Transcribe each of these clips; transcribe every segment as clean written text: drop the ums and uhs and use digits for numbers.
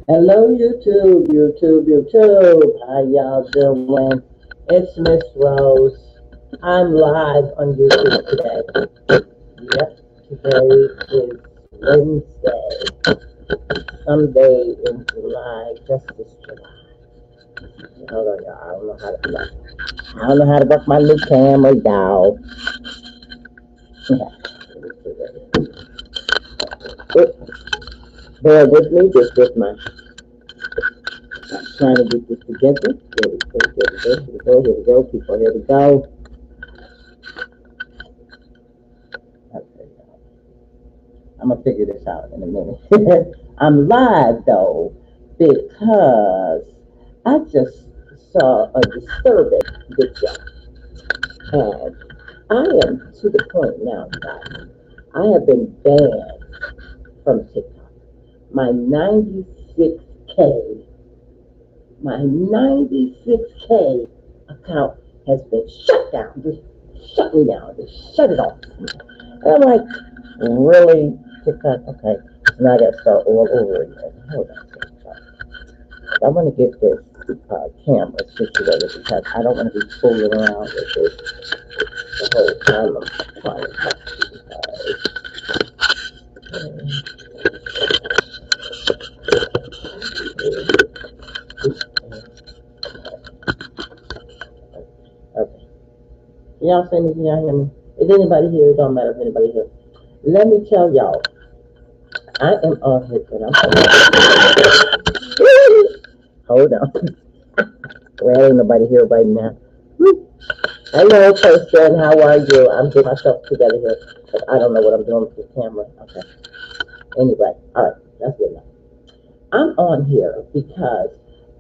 Hello, YouTube, YouTube, YouTube. How y'all doing? It's Miss Rose. I'm live on YouTube today. Yep, today is Wednesday, someday in July, just this July. Hold on, y'all. I don't know how to work my new camera, y'all. Bear with me. This is my trying to get this together. Here we go. People, here we go. Okay, I'm gonna figure this out in a minute. I'm live though because I just saw a disturbing picture, and I am to the point now, guys. I have been banned from TikTok. My 96K, my 96K account has been shut down. Just shut me down. Just shut it off. And I'm like, really? TikTok? Okay. Now I gotta start all over again. Hold on. I want to get this camera situated because I don't want to be fooling around with this the whole time I'm trying to talk to Okay. Y'all see me? Can y'all hear me? Is anybody here? It don't matter if anybody here. Let me tell y'all, I am on here and hold on. Well, ain't nobody here right now. Hello, person. How are you? I'm getting myself together here because I don't know what I'm doing with the camera. Okay. Anyway, all right. That's good enough. I'm on here because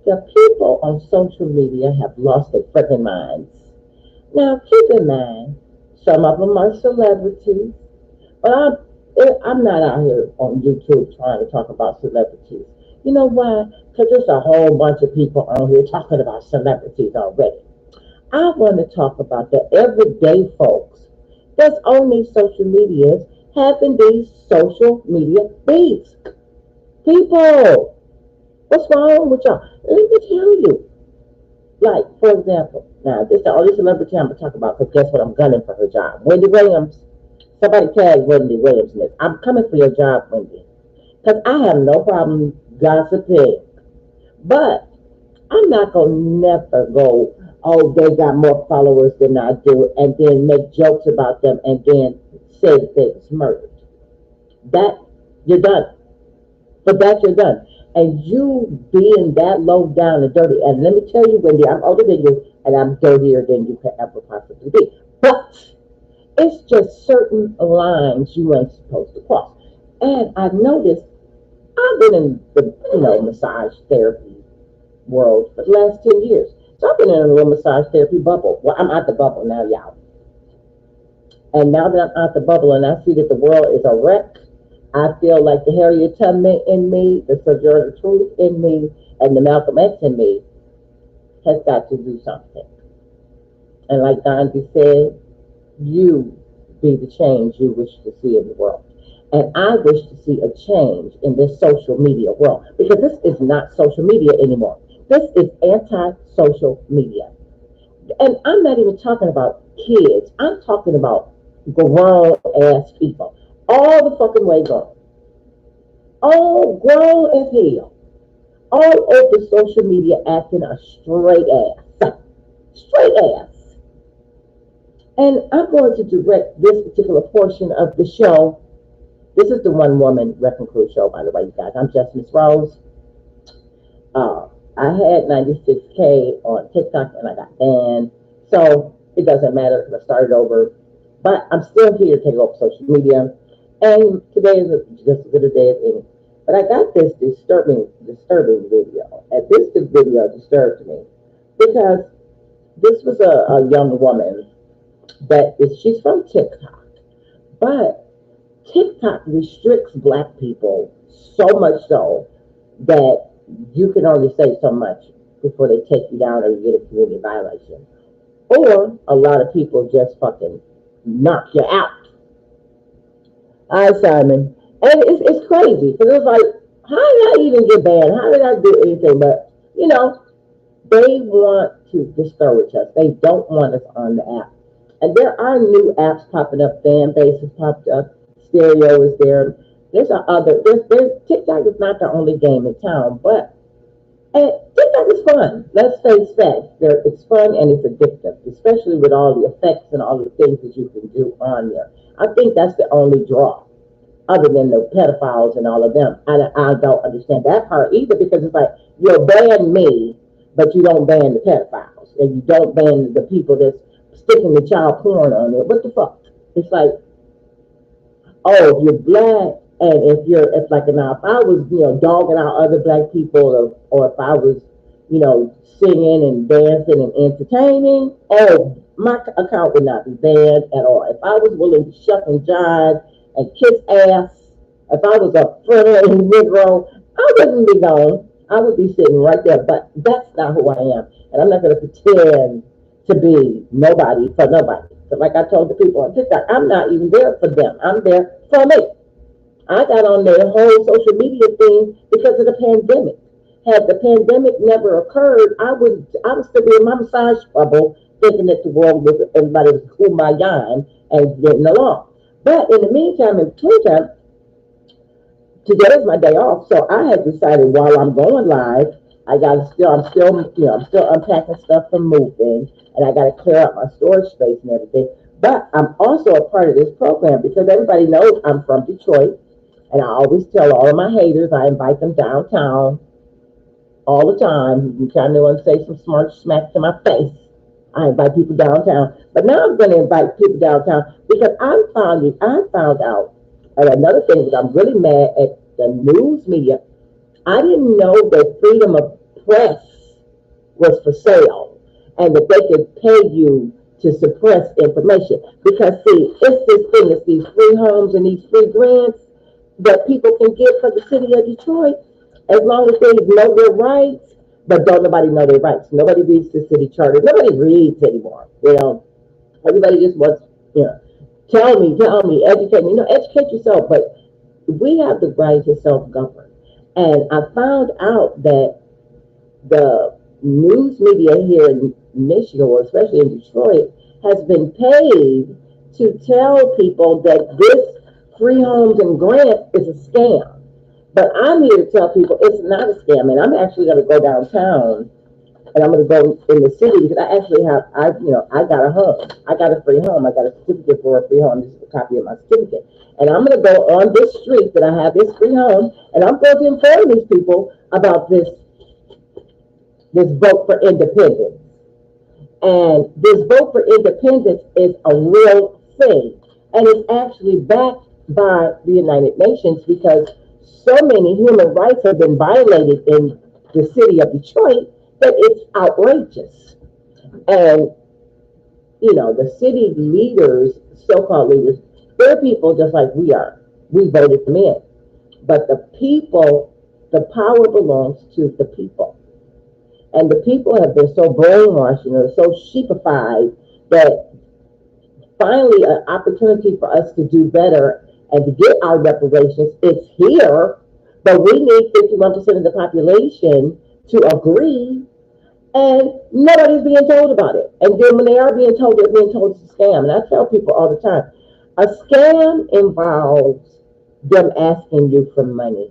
the people on social media have lost their freaking minds. Now, keep in mind, some of them are celebrities, but I'm not out here on YouTube trying to talk about celebrities. You know why? Because there's a whole bunch of people on here talking about celebrities already. I want to talk about the everyday folks that's on these social medias having these social media beefs. People, what's wrong with y'all? Let me tell you. Like, for example, now this is the only celebrity I'm gonna talk about because guess what? I'm gunning for her job. Wendy Williams. Somebody tag Wendy Williams in this. I'm coming for your job, Wendy. Because I have no problem gossiping. But I'm not gonna never go, oh, they got more followers than I do, and then make jokes about them and then say that they was murdered. That you're done. But that you're done. And you being that low down and dirty, and let me tell you, Wendy, I'm older than you, and I'm dirtier than you could ever possibly be. But it's just certain lines you ain't supposed to cross. And I've noticed I've been in the massage therapy world for the last 10 years. So I've been in a little massage therapy bubble. Well, I'm out the bubble now, y'all. And now that I'm out the bubble and I see that the world is a wreck, I feel like the Harriet Tubman in me, the Sojourner Truth in me, and the Malcolm X in me has got to do something. And like Gandhi said, you be the change you wish to see in the world. And I wish to see a change in this social media world because this is not social media anymore. This is anti-social media. And I'm not even talking about kids. I'm talking about grown ass people. All the fucking way grown. All grown as hell. All over social media acting a straight ass. Straight ass. And I'm going to direct this particular portion of the show. This is the one woman wrecking crew show, by the way, you guys. I'm just Miss Rose. I had 96K on TikTok and I got banned. So it doesn't matter because I started over. But I'm still here to take over social media. And today is just as good a day as any. But I got this disturbing video. And this video disturbed me because this was a young woman she's from TikTok. But TikTok restricts black people so much so that you can only say so much before they take you down or you get a community violation. Or a lot of people just fucking knock you out. Hi, Simon. And it's crazy because it was like How did I even get banned? How did I do anything? But, they want to discourage us. They don't want us on the app. And there are new apps popping up. Fan bases popped up. Stereo is there. TikTok is not the only game in town, but TikTok is fun. Let's face facts. It's fun and it's addictive, especially with all the effects and all the things that you can do on there. I think that's the only draw, other than the pedophiles and all of them. I don't understand that part either, because it's like you'll ban me, but you don't ban the pedophiles, and you don't ban the people that's sticking the child porn on it. What the fuck? It's like, oh, if you're black, and if like now, if I was, dogging out other black people, or if I was, singing and dancing and entertaining, oh, my account would not be banned at all. If I was willing to shuck and jive and kiss ass, if I was a friendly Negro, I wouldn't be gone. I would be sitting right there. But that's not who I am, and I'm not going to pretend to be nobody for nobody. So like I told the people on TikTok, I'm not even there for them. I'm there for me. I got on their whole social media thing because of the pandemic. Had the pandemic never occurred, I would still be in my massage bubble, thinking that the world was everybody was kumbaya and getting along. But in the meantime, in between time, today is my day off, so I had decided while I'm going live, I'm still unpacking stuff from moving, and I got to clear out my storage space and everything. But I'm also a part of this program because everybody knows I'm from Detroit, and I always tell all of my haters I invite them downtown all the time. You kind of want to say some smart smack to my face. I invite people downtown, but now I'm going to invite people downtown because I found out, and another thing is I'm really mad at the news media. I didn't know that freedom of press was for sale and that they could pay you to suppress information. Because see, it's this thing, it's these free homes and these free grants that people can get for the city of Detroit as long as they know their rights, but don't nobody know their rights. Nobody reads the city charter. Nobody reads anymore. Everybody just wants, tell me, educate me. Educate yourself, but we have the right to self-govern. And I found out that the news media here in Michigan, or especially in Detroit, has been paid to tell people that this free homes and grant is a scam. But I'm here to tell people it's not a scam, and I'm actually going to go downtown, and I'm going to go in the city because I got a home. I got a free home. I got a certificate for a free home. This is a copy of my certificate. And I'm going to go on this street that I have this free home, and I'm going to inform these people about this vote for independence. And this vote for independence is a real thing. And it's actually backed by the United Nations because so many human rights have been violated in the city of Detroit that it's outrageous. And, the city leaders, so-called leaders, they're people just like we are. We voted them in. But the power belongs to the people. And the people have been so brainwashed and so sheepified that finally an opportunity for us to do better and to get our reparations is here. But we need 51% of the population to agree, and nobody's being told about it. And then when they are being told, they're being told it's a scam. And I tell people all the time, a scam involves them asking you for money.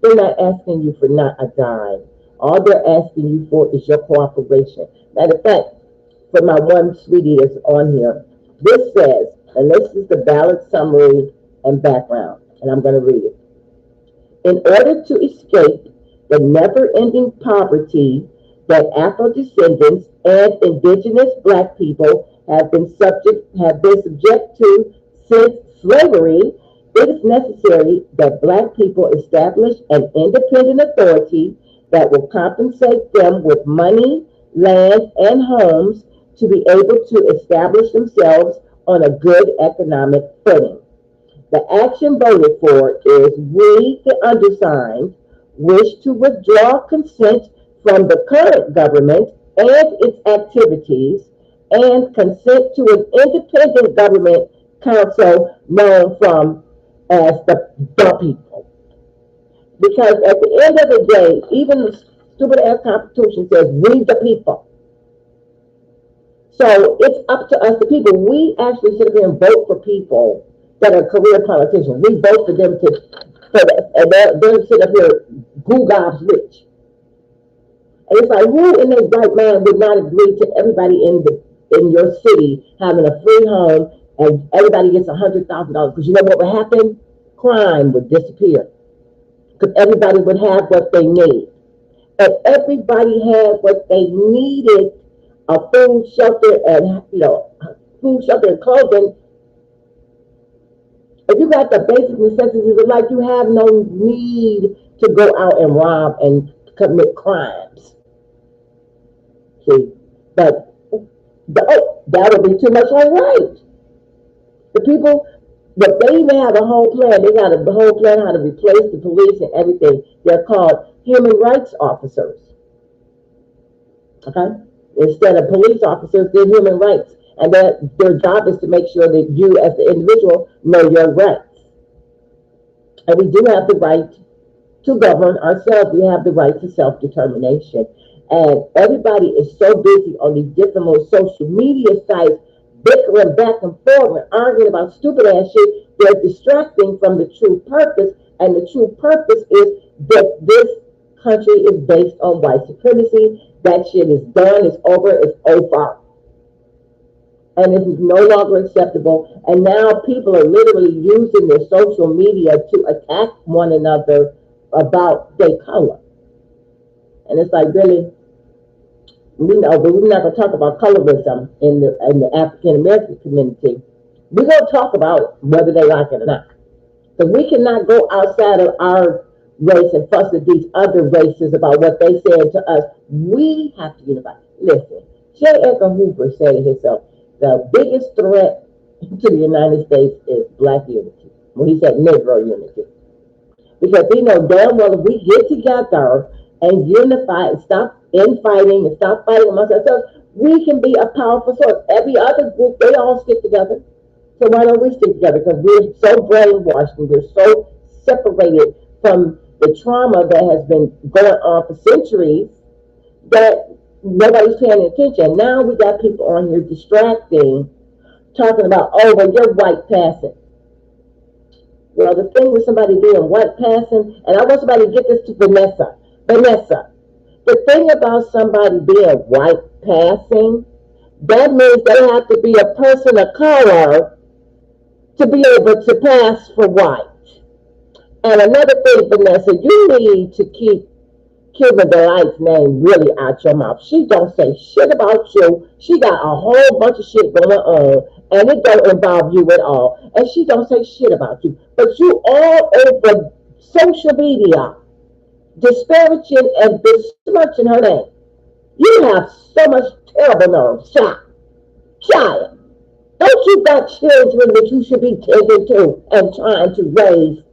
They're not asking you for not a dime. All they're asking you for is your cooperation. Matter of fact, for my one sweetie that's on here, this says, and this is the ballot summary and background, and I'm going to read it. In order to escape the never-ending poverty that Afro-descendants and indigenous black people have been subject to since slavery, it is necessary that black people establish an independent authority that will compensate them with money, land, and homes to be able to establish themselves on a good economic footing. The action voted for is we, the undersigned, wish to withdraw consent from the current government and its activities and consent to an independent government council known from as the people. Because at the end of the day, even the stupid ass Constitution says we the people. So it's up to us, the people. We actually sit there and vote for people that are career politicians. We vote for them to, and they're sitting up here, goo gobs rich. And it's like, who in their right mind would not agree to everybody in your city having a free home and everybody gets $100,000? Because you know what would happen? Crime would disappear. Because everybody would have what they need. If everybody had what they needed, a food, shelter, and food, shelter, and clothing. If you got the basic necessities of life, you have no need to go out and rob and commit crimes. See, but that would be too much like right. The people, but they even have a whole plan. They got a whole plan how to replace the police and everything. They're called human rights officers. Okay? Instead of police officers, they're human rights. And that their job is to make sure that you as the individual know your rights. And we do have the right to govern ourselves. We have the right to self-determination. And everybody is so busy on these different little social media sites, bickering back and forth and arguing about stupid ass shit. They're distracting from the true purpose. And the true purpose is that this country is based on white supremacy. That shit is done, it's over, it's over. And it is no longer acceptable. And now people are literally using their social media to attack one another about their color. And it's like, really, we know, but we're not going to talk about colorism in the African American community. We're going to talk about whether they like it or not. Because we cannot go outside of our race and fuss at these other races about what they said to us. We have to unify. Listen, J. Edgar Hoover said it himself. The biggest threat to the United States is black unity. When he said Negro unity. Because we know damn well if we get together and unify and stop infighting and stop fighting amongst ourselves, we can be a powerful source. Every other group, they all stick together. So why don't we stick together? Because we're so brainwashed and we're so separated from the trauma that has been going on for centuries that nobody's paying attention. Now we got people on here distracting, talking about, oh, well, you're white passing. Well, the thing with somebody being white passing, and I want somebody to get this to Vanessa. Vanessa, the thing about somebody being white passing, that means they have to be a person of color to be able to pass for white. And another thing, Vanessa, you need to keep Cuban Delight's name really out your mouth. She don't say shit about you. She got a whole bunch of shit going on, and it don't involve you at all. And she don't say shit about you. But you all over social media, disparaging and besmirching her name. You have so much terrible nerve, child. Don't you got children that you should be tending to and trying to raise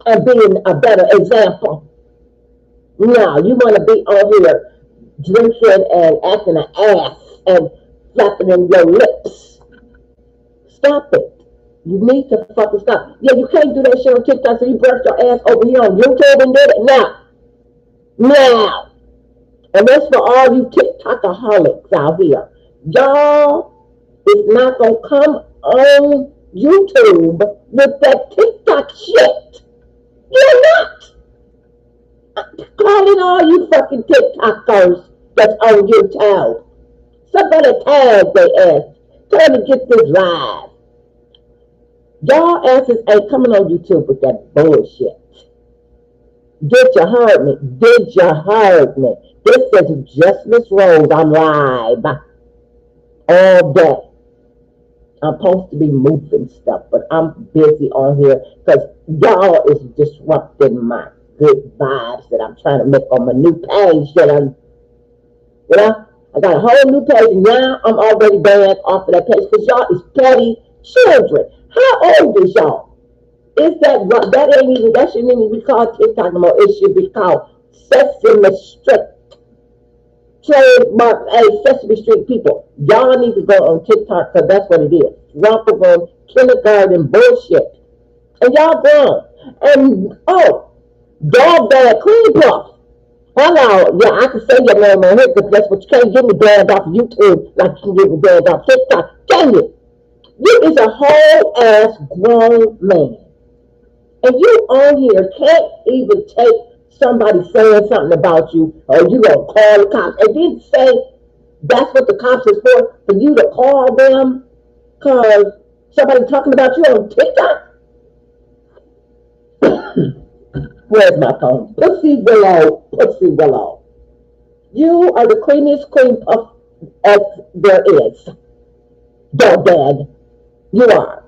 and being a better example? No, you want to be on here drinking and acting an ass and flapping in your lips. Stop it. You need to fucking stop. Yeah, you can't do that shit on TikTok, so you brush your ass over here on YouTube and did it. Now. And that's for all you TikTokaholics out here. Y'all is not going to come on YouTube with that TikTok shit. You're not. Calling all you fucking TikTokers that's on YouTube. Somebody tag their ass. Trying to get this live. Y'all asses ain't coming on YouTube with that bullshit. Did you heard me? Did you heard me? This is Just Miss Rose. I'm live all day. I'm supposed to be moving stuff, but I'm busy on here because y'all is disrupting my good vibes that I'm trying to make on my new page that I got a whole new page and now I'm already banned off of that page because y'all is petty children. How old is y'all? Is that shouldn't even be called TikTok no more. It should be called Sesame Street. Trademark, Sesame Street people. Y'all need to go on TikTok because that's what it is. Romper room, kindergarten bullshit. And y'all grown. And Dog bad clean puff. Hello, yeah, I can say your name on here because that's what you can't get me banned off of YouTube like you can get me banned off TikTok. Can you? You is a whole ass grown man. And you on here can't even take somebody saying something about you or you gonna call the cops. And then say that's what the cops is for you to call them because somebody talking about you on TikTok. Where's my phone? Pussy Willow, Pussy Willow. You are the cleanest queen puff as there is. Dog bag. You are.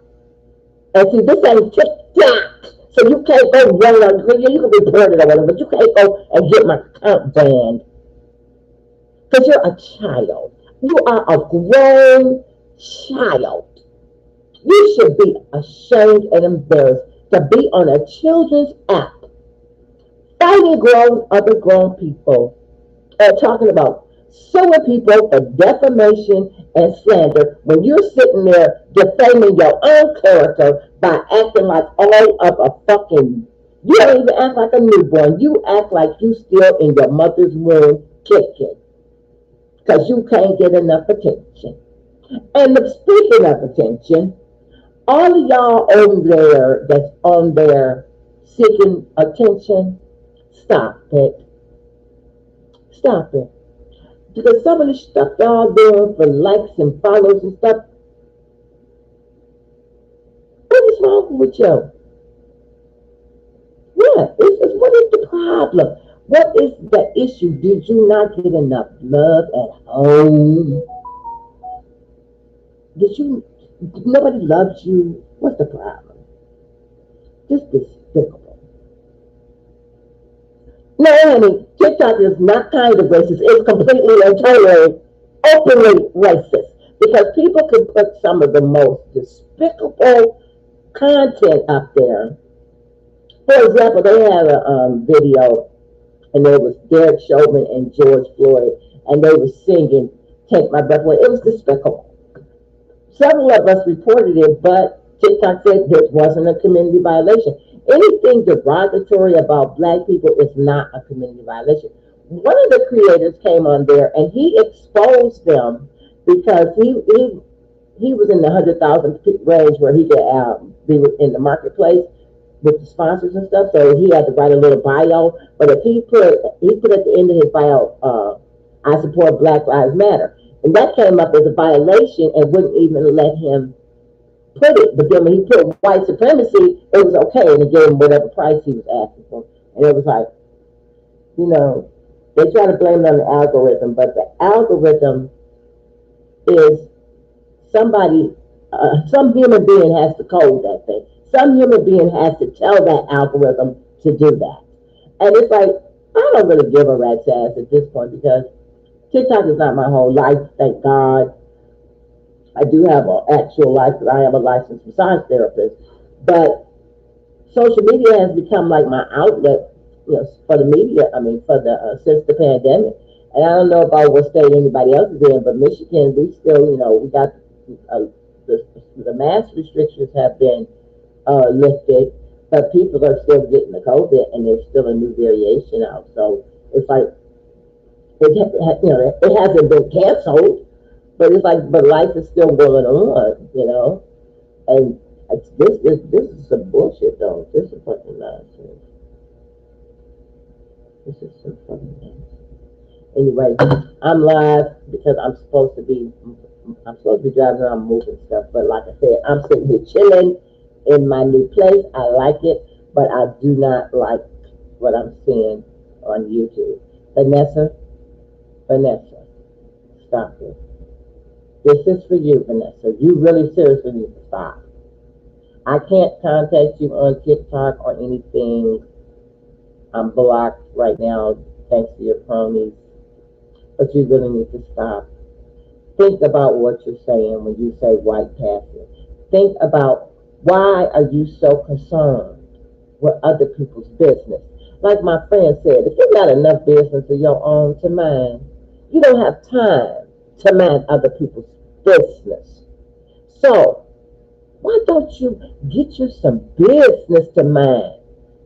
And see, this ain't TikTok. So you can't go run on, you can report it or whatever, but you can't go and get my account banned. Because you're a child. You are a grown child. You should be ashamed and embarrassed to be on a children's app fighting other grown people and talking about suing people for defamation and slander when you're sitting there defaming your own character by acting like all of a fucking, you don't even act like a newborn. You act like you still in your mother's womb kicking because you can't get enough attention. And speaking of attention, all of y'all over there that's on there seeking attention, stop it. Stop it. Because some of the stuff y'all doing for likes and follows and stuff, what is wrong with you? What is the problem? What is the issue? Did you not get enough love at home? Nobody loves you? What's the problem? Just despicable. No, honey, TikTok is not kind of racist. It's completely and totally, openly racist. Because people can put some of the most despicable content up there. For example, they had a video, and there was Derek Chauvin and George Floyd, and they were singing "Take My Breath Away." It was despicable. Several of us reported it, but TikTok said this wasn't a community violation. Anything derogatory about black people is not a community violation. One of the creators came on there and he exposed them because he was in the 100,000 range where he could be in the marketplace with the sponsors and stuff. So he had to write a little bio. But if he put at the end of his bio, I support Black Lives Matter. And that came up as a violation and wouldn't even let him put it. But then when he put white supremacy, it was okay. And he gave him whatever price he was asking for. And it was like, they try to blame it on the algorithm, but the algorithm is some human being has to code that thing. Some human being has to tell that algorithm to do that. And it's like, I don't really give a rat's ass at this point because TikTok is not my whole life, thank God. I do have an actual life because I am a licensed massage therapist. But social media has become like my outlet, for the media. Since the pandemic. And I don't know about what state anybody else is in, but Michigan, we still, we got the mask restrictions have been lifted, but people are still getting the COVID, and there's still a new variation out. So it's like it hasn't been canceled, but it's like, but life is still going on, and this is some bullshit though. This is fucking nonsense. This is some fucking nonsense. Anyway, I'm live because I'm supposed to be driving around moving stuff, but like I said, I'm sitting here chilling in my new place. I like it, but I do not like what I'm seeing on YouTube. Vanessa, stop it. This is for you, Vanessa. You really seriously need to stop. I can't contact you on TikTok or anything. I'm blocked right now thanks to your cronies. But you really need to stop. Think about what you're saying when you say white passage. Think about why are you so concerned with other people's business. Like my friend said, if you got enough business of your own to mind, you don't have time to mind other people's business. So, why don't you get you some business to mind?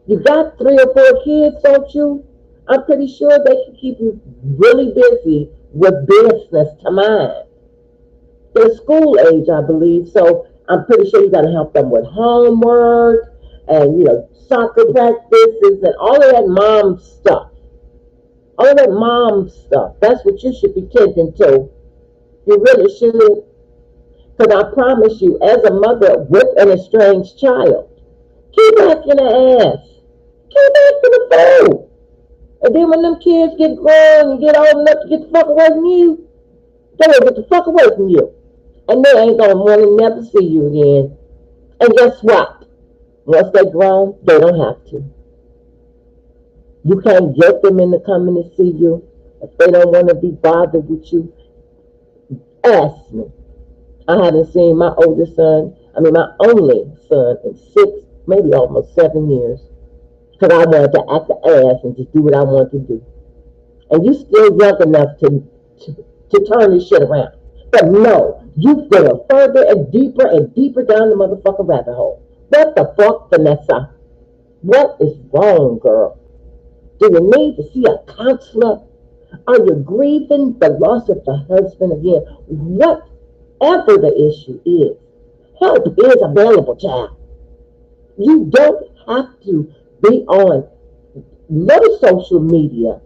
You got 3 or 4 kids, don't you? I'm pretty sure they can keep you really busy with business to mind. They're school age, I believe, so I'm pretty sure you got to help them with homework and, soccer practices and all of that mom stuff. All of that mom stuff. That's what you should be tending to. You really should. Because I promise you, as a mother with an estranged child, keep back in the ass. Keep back to the food. And then when them kids get grown and get old enough to get the fuck away from you, they will get the fuck away from you. And they ain't gonna want to never see you again. And guess what? Once they grown, they don't have to. You can't get them into coming to see you. If they don't want to be bothered with you, ask me. I haven't seen my oldest son, my only son, in 6, maybe almost 7 years. Because I wanted to act the ass and just do what I wanted to do. And you still young enough to turn this shit around. But no, you go further and deeper down the motherfucking rabbit hole. What the fuck, Vanessa? What is wrong, girl? Do you need to see a counselor? Are you grieving the loss of the husband again? Whatever the issue is, help is available, child. You don't have to be on no social media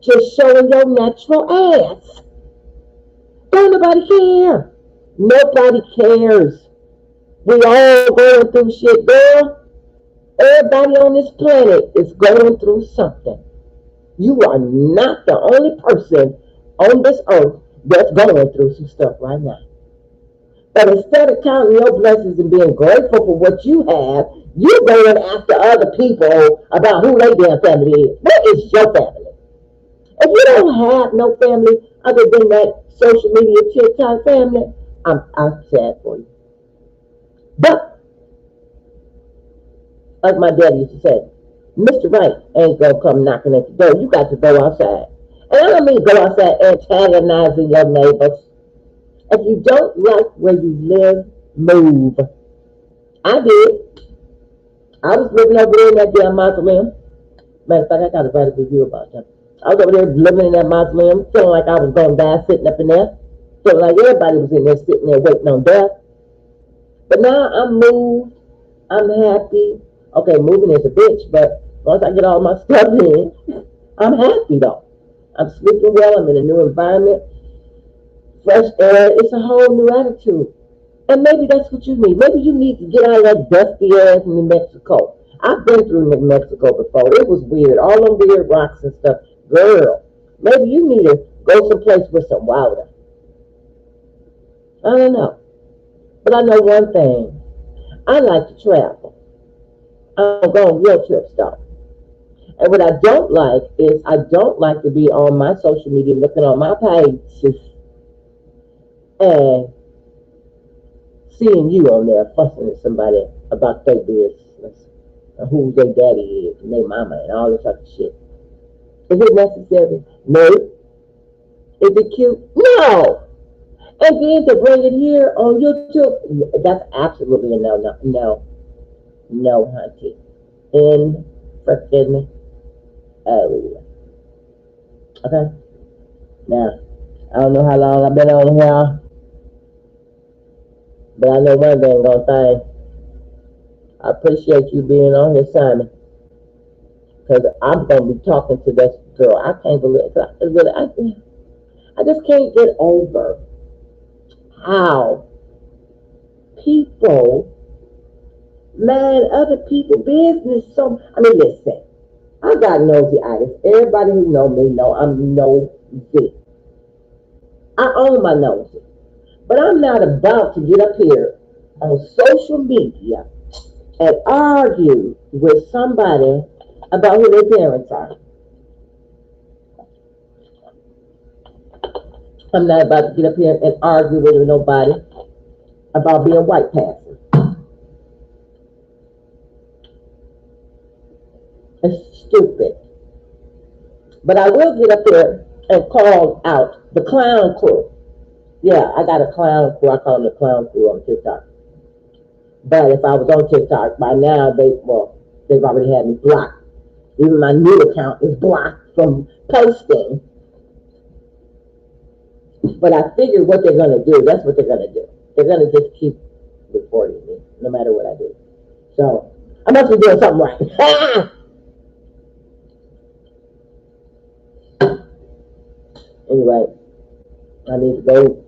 just showing your natural ass. Don't nobody care. Nobody cares. We all going through shit, girl. Everybody on this planet is going through something. You are not the only person on this earth that's going through some stuff right now. But instead of counting your blessings and being grateful for what you have, you're going after other people about who their damn family is. What is your family? If you don't have no family other than that social media TikTok family, I'm sad for you. But like my dad used to say, Mr. Right ain't gonna come knocking at the door. You got to go outside. And I don't mean go outside antagonizing your neighbors. If you don't like where you live, move. I did. I was living over there in that damn mausoleum. Matter of fact, I got a write a review about that. I was over there living in that mausoleum, feeling like I was going to die sitting up in there. Feeling like everybody was in there sitting there waiting on death. But now I'm moved. I'm happy. Okay, moving is a bitch, but once I get all my stuff in, I'm happy though. I'm sleeping well. I'm in a new environment. Fresh air. It's a whole new attitude. And maybe that's what you need. Maybe you need to get out of that dusty ass in New Mexico. I've been through New Mexico before. It was weird. All them weird rocks and stuff. Girl, maybe you need to go someplace with some water. I don't know. But I know one thing. I like to travel. I go on real trips though. And what I don't like is I don't like to be on my social media looking on my pages and seeing you on there fussing at somebody about their business and who their daddy is and their mama and all this other shit. Is it necessary? No. Is it cute? No. And then to bring it here on YouTube, that's absolutely a no, hunty. In freaking area. Okay? Now, I don't know how long I've been on here, but I know one thing gonna thing. I appreciate you being on here, Simon. Because I'm gonna be talking to this girl. I can't believe it. I just can't get over how people mind other people's business. So listen, I got nosy eyes. Everybody who know me know I'm nosy. I own my nosy. But I'm not about to get up here on social media and argue with somebody about who their parents are. I'm not about to get up here and argue with nobody about being white passing. It's stupid. But I will get up here and call out the clown crew. Yeah, I got a clown crew. I call them the clown crew on TikTok. But if I was on TikTok by now, they've already had me blocked. Even my new account is blocked from posting. But I figured what they're going to do, that's what they're going to do. They're going to just keep reporting me, no matter what I do. So, I must be doing something right. Anyway, I need to go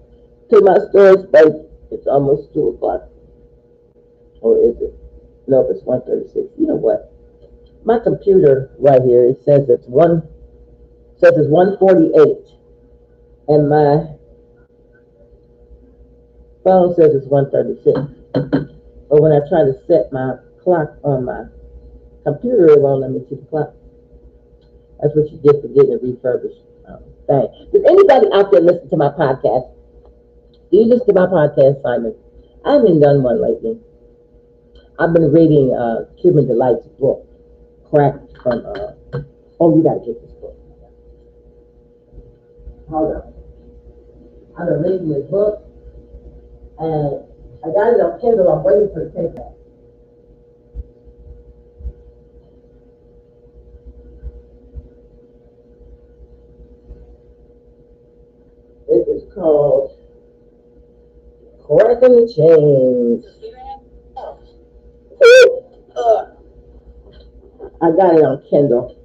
to my storage space. It's almost 2 o'clock. Or is it? No, it's 1:36. You know what? My computer right here, it says it's 1:48. And my phone says it's 1:36. But when I try to set my clock on my computer, it won't let me see the clock. That's what you get for getting a refurbished thing. Does anybody out there listen to my podcast? Do you listen to my podcast, Simon? I haven't done one lately. I've been reading Cuban Delight's book, Cracked from, oh, you gotta get this book. Hold on. I've been reading this book, and I got it on Kindle. I'm waiting for the paperback. It is called Cracking the Chains. I got it on Kindle,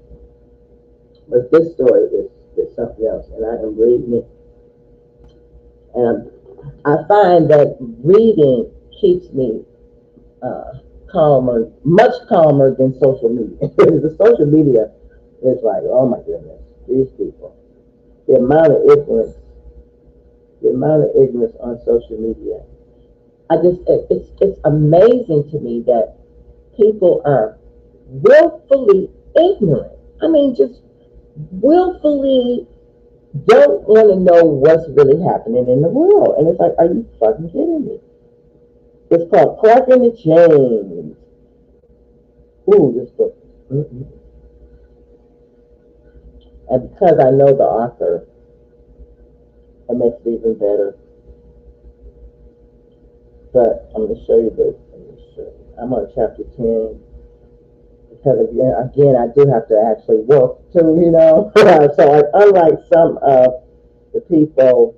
but this story is something else, and I am reading it. And I find that reading keeps me calmer, much calmer than social media. The social media is like, oh my goodness, these people, the amount of ignorance on social media. It's amazing to me that people are willfully ignorant. I mean, just willfully don't want to know what's really happening in the world. And it's like, are you fucking kidding me? It's called Cracking the Chains. Ooh, this book. Mm-hmm. And because I know the author, it makes it even better. But I'm going to show you this. I'm on chapter 10. Because again, I do have to actually work too, you know. So unlike some of the people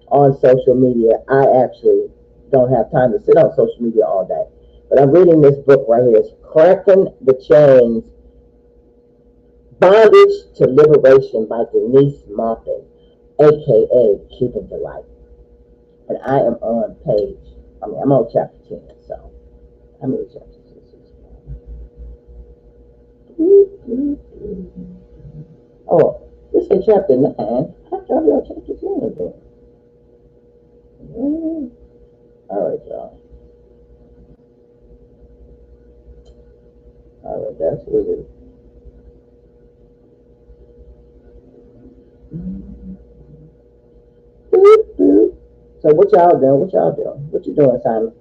on social media, I actually don't have time to sit on social media all day. But I'm reading this book right here. It's Cracking the Chains, Bondage to Liberation by Denise Maupin, a.k.a. Cuban Delight. And I am on I'm on chapter 10, so how many chapters? Oh, this is chapter 9. I thought we were chapter 10 again. Alright, y'all. Alright, that's what it is. So what y'all doing? What you doing, Simon?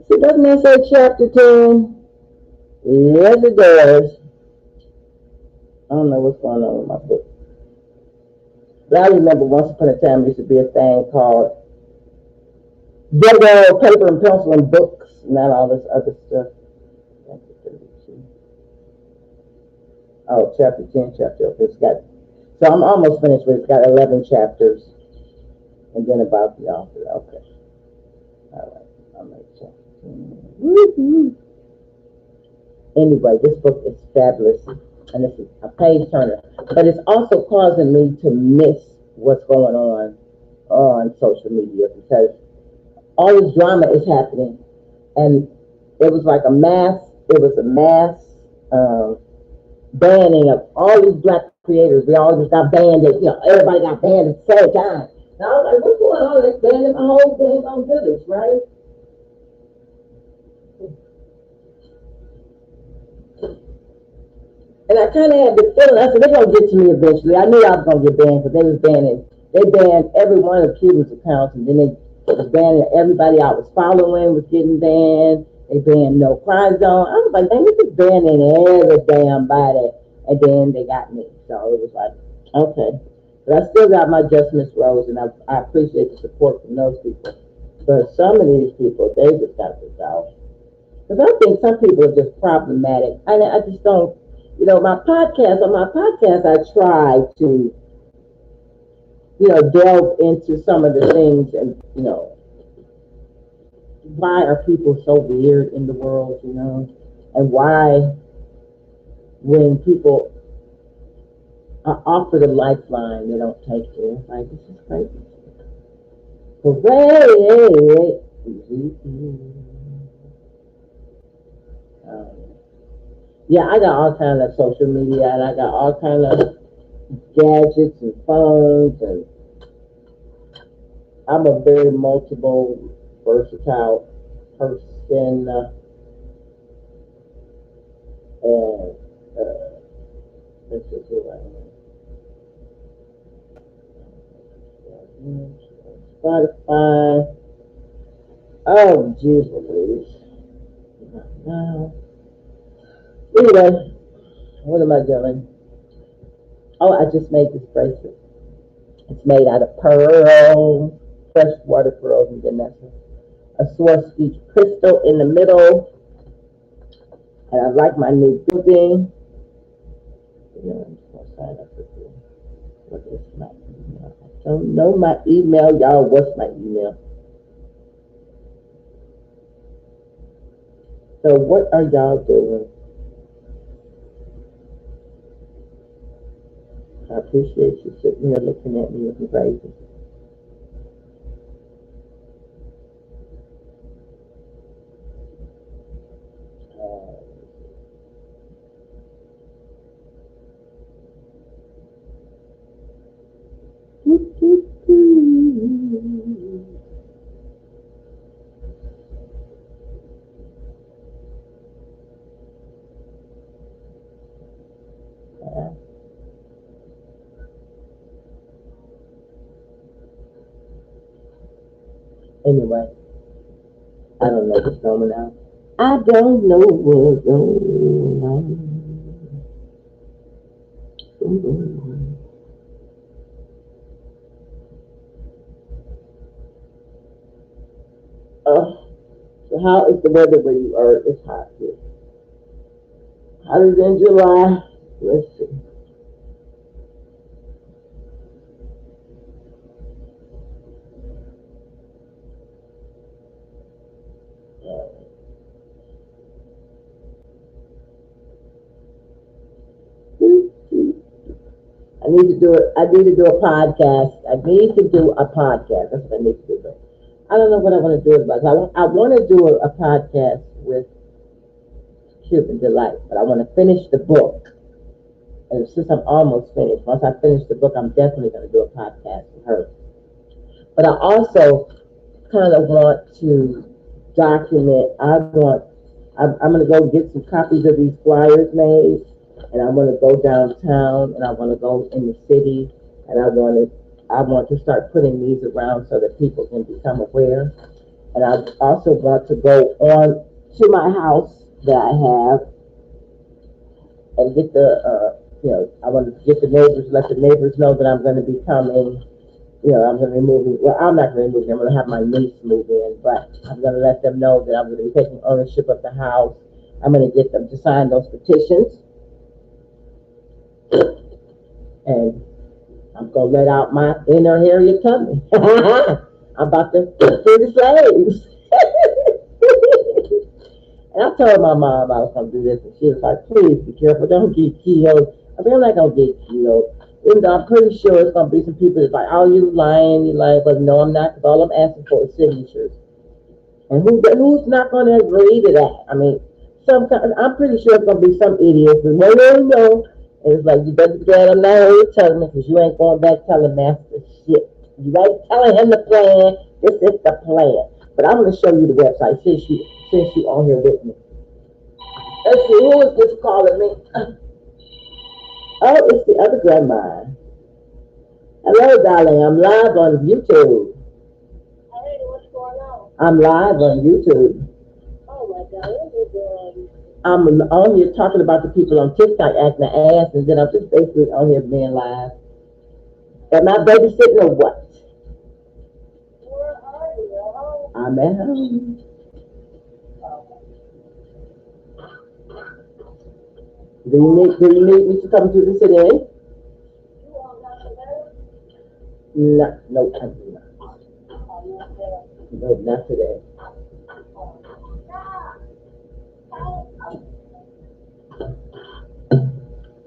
See, doesn't that say chapter 10? Yes, it does. I don't know what's going on with my book. But I remember once upon a time there used to be a thing called Go Paper and Pencil and Books, not all this other stuff. Oh, chapter 10, chapter 11. So I'm almost finished with it. It's got 11 chapters. And then about the author. Okay. All right. I'll make chapter 10. Woo-hoo. Anyway, this book is fabulous. And it's a page turner. But it's also causing me to miss what's going on social media, because all this drama is happening. And it was like a mass banning of all these black creators. We all just got banned. Everybody got banned at the same time. And I was like, what's going on? They're banning my whole thing on village, right? And I kind of had the feeling, I said, they're going to get to me eventually. I knew I was going to get banned, because they banned every one of Cuban's accounts, and then they was banning everybody I was following was getting banned. They banned No Crime Zone. I was like, they just banning every damn body. And then they got me. So it was like, okay. But I still got my Just Miss Rose, and I appreciate the support from those people. But some of these people, they just got this out. Because I think some people are just problematic. I just don't, on my podcast, I try to, delve into some of the things and, why are people so weird in the world, and why when people are offered a lifeline, they don't take it. Like, this is crazy. Hooray! Um, yeah, I got all kind of social media, and I got all kind of gadgets and phones, and I'm a very multiple, versatile person, and let's just see right here. Spotify. Oh, Jesus. Now, anyway, what am I doing? Oh, I just made this bracelet. It's made out of pearl, freshwater pearls, and then that's a Swarovski crystal in the middle. And I like my new building. I'm just gonna sign up for this. What is my email? I don't know my email, y'all. What's my email? So what are y'all doing? I appreciate you sitting here looking at me looking crazy. Uh, anyway, I don't know what's going on. I don't know what's going on. So how is the weather where you are? It's hot here. Hotter than July. Let's see. I need to do it. I need to do a podcast. I need to do a podcast. That's what I need to do. I don't know what I want to do about it. I want to do a podcast with Cuban Delight, but I want to finish the book. And since I'm almost finished, once I finish the book, I'm definitely going to do a podcast with her. But I also kind of want to document. I'm going to go get some copies of these flyers made, and I want to go downtown, and I want to go in the city, and I want to start putting these around so that people can become aware. And I also want to go on to my house that I have and get I want to get the neighbors, let the neighbors know that I'm going to be coming. I'm going to be moving. Well, I'm not going to be moving. I'm going to have my niece move in, but I'm going to let them know that I'm going to be taking ownership of the house. I'm going to get them to sign those petitions, and I'm going to let out my inner Harriet Tubman. I'm about to free the slaves. And I told my mom I was going to do this, and she was like, please be careful, don't get killed. I mean, I'm not going to get killed. Even though I'm pretty sure it's going to be some people that's like, oh, you lying, but no, I'm not, because all I'm asking for is signatures. And who's not going to agree to that? I mean, I'm pretty sure it's going to be some idiots, but no. And it's like, you better be glad I'm not here telling me, because you ain't going back telling master shit. You ain't telling him the plan. This is the plan. But I'm going to show you the website since you on here with me. Let's see, who is this calling me? Oh, it's the other grandma. Hello, darling. I'm live on YouTube. Hey, what's going on? I'm live on YouTube. Oh my God, what are you doing? I'm on here talking about the people on TikTok acting the ass, and then I'm just basically on here being live. Am I babysitting or what? Where are you? I'm at home. Do you need me to come to the city? No, no, I do not. No, not today.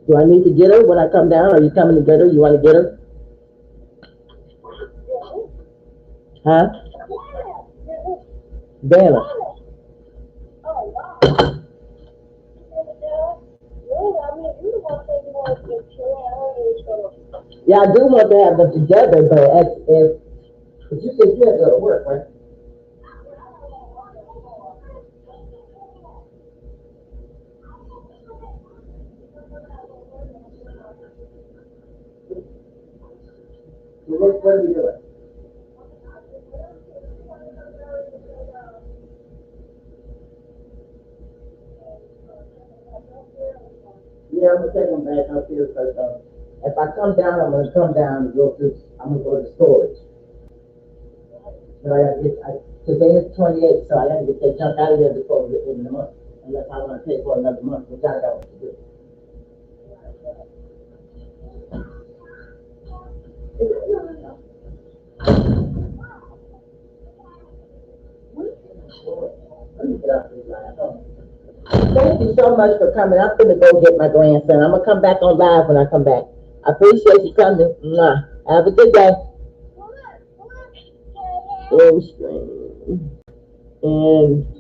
Do I need to get her when I come down? Are you coming to get her? You want to get her? Huh? Vanna. Yeah, I do want to have them together, but if you said you had to go to work, right? Well, what are we doing? Yeah, I'm gonna take them back up here because if I come down, I'm gonna come down and go to. I'm gonna go to storage. So today is 28th, so I gotta get that junk out of there before we get in the month. Unless I want to pay for another month, which I don't want to do. Let me get off this line. Thank you so much for coming. I'm gonna go get my grandson. I'm gonna come back on live when I come back. I appreciate you coming. Mwah. Have a good day. Oh, and